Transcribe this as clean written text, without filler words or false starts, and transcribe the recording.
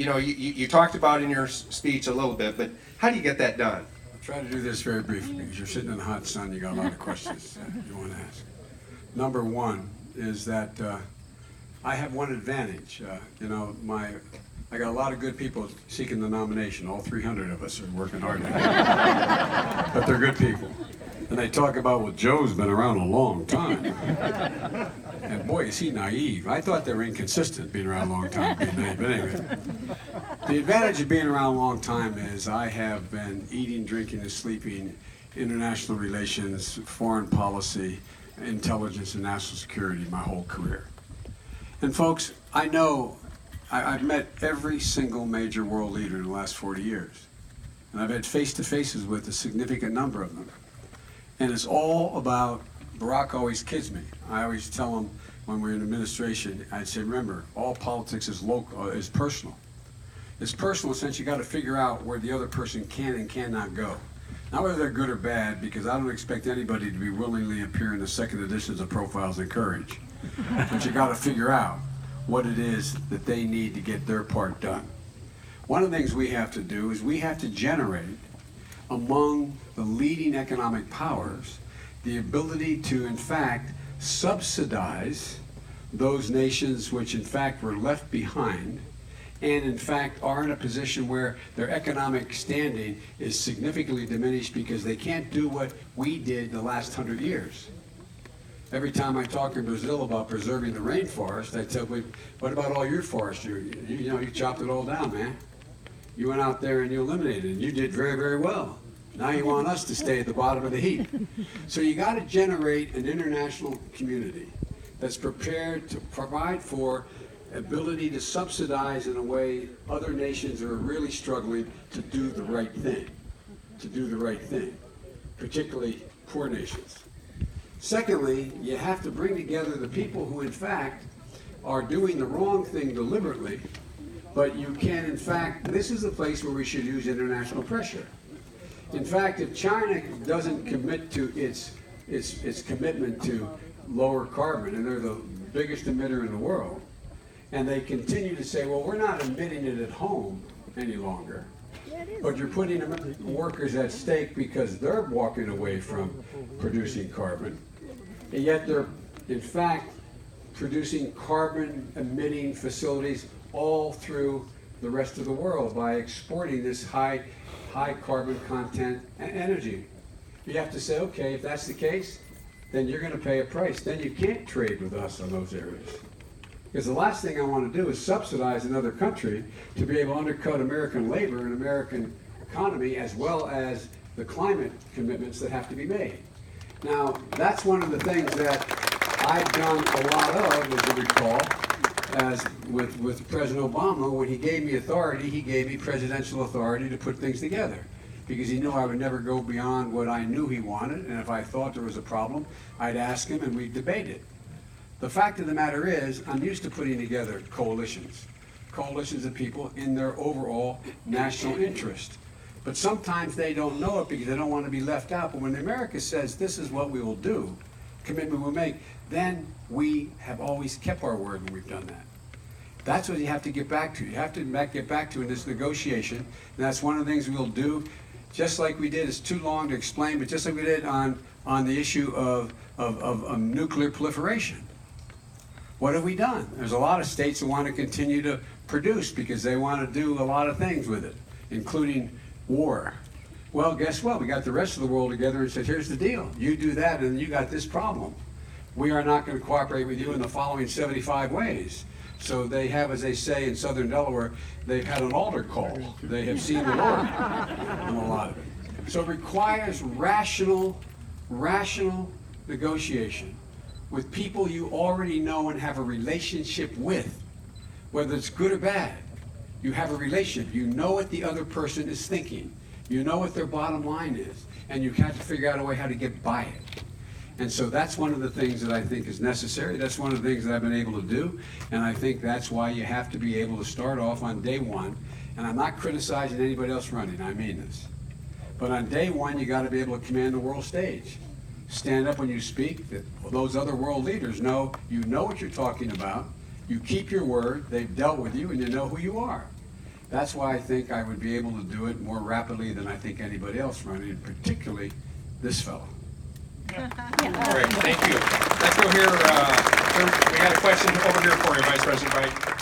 you talked about in your speech a little bit, but how do you get that done? I'll try to do this very briefly because you're sitting in the hot sun. You got a lot of questions you want to ask. Number one is that I have one advantage. I got a lot of good people seeking the nomination. All 300 of us are working hard at it. But they're good people. And they talk about, well, Joe's been around a long time. And boy, is he naive. I thought they were inconsistent, being around a long time, being naive. But anyway, the advantage of being around a long time is I have been eating, drinking, and sleeping international relations, foreign policy, intelligence, and national security my whole career. And folks, I know I've met every single major world leader in the last 40 years. And I've had face-to-faces with a significant number of them. And it's all about, Barack always kids me. I always tell him when we're in administration, I'd say, remember, all politics is local, is personal. It's personal since you got to figure out where the other person can and cannot go. Not whether they're good or bad, because I don't expect anybody to be willingly appear in the second editions of Profiles in Courage. But you got to figure out what it is that they need to get their part done. One of the things we have to do is we have to generate among the leading economic powers the ability to, in fact, subsidize those nations which, in fact, were left behind and, in fact, are in a position where their economic standing is significantly diminished because they can't do what we did the last 100 years. Every time I talk in Brazil about preserving the rainforest, I tell them, what about all your forest? You chopped it all down, man. You went out there and you eliminated it, and you did very, very well. Now you want us to stay at the bottom of the heap. So you got to generate an international community that's prepared to provide for ability to subsidize in a way other nations are really struggling to do the right thing, particularly poor nations. Secondly, you have to bring together the people who, in fact, are doing the wrong thing deliberately, but you can, in fact, this is the place where we should use international pressure. In fact, if China doesn't commit to its commitment to lower carbon, and they're the biggest emitter in the world, and they continue to say, well, we're not emitting it at home any longer, but you're putting workers at stake because they're walking away from producing carbon, and yet they're, in fact, producing carbon-emitting facilities all through the rest of the world by exporting this high carbon content energy. You have to say, okay, if that's the case, then you're going to pay a price. Then you can't trade with us on those areas. Because the last thing I want to do is subsidize another country to be able to undercut American labor and American economy, as well as the climate commitments that have to be made. Now, that's one of the things that I've done a lot of, as you recall, as with President Obama. When he gave me authority, he gave me presidential authority to put things together, because he knew I would never go beyond what I knew he wanted, and if I thought there was a problem, I'd ask him and we'd debate it. The fact of the matter is, I'm used to putting together coalitions of people in their overall national interest. But sometimes they don't know it because they don't want to be left out. But when America says this is what we will do, commitment we'll make, then we have always kept our word when we've done that. That's what you have to get back to. You have to get back to in this negotiation. And that's one of the things we'll do, just like we did, it's too long to explain, but just like we did on the issue of nuclear proliferation. What have we done? There's a lot of states that want to continue to produce because they want to do a lot of things with it, including war. Well, guess what? We got the rest of the world together and said, here's the deal. You do that and you got this problem. We are not going to cooperate with you in the following 75 ways. So they have, as they say in southern Delaware, they've had an altar call. They have seen the Lord on a lot of it. So it requires rational negotiation with people you already know and have a relationship with, whether it's good or bad. You have a relationship. You know what the other person is thinking. You know what their bottom line is, and you have to figure out a way how to get by it. And so that's one of the things that I think is necessary. That's one of the things that I've been able to do, and I think that's why you have to be able to start off on day one. And I'm not criticizing anybody else running, I mean this. But on day one, you got to be able to command the world stage. Stand up when you speak, that those other world leaders know you know what you're talking about, you keep your word, they've dealt with you, and you know who you are. That's why I think I would be able to do it more rapidly than I think anybody else running, particularly this fellow. All right, thank you. Let's go here. We got a question over here for you, Vice President Biden.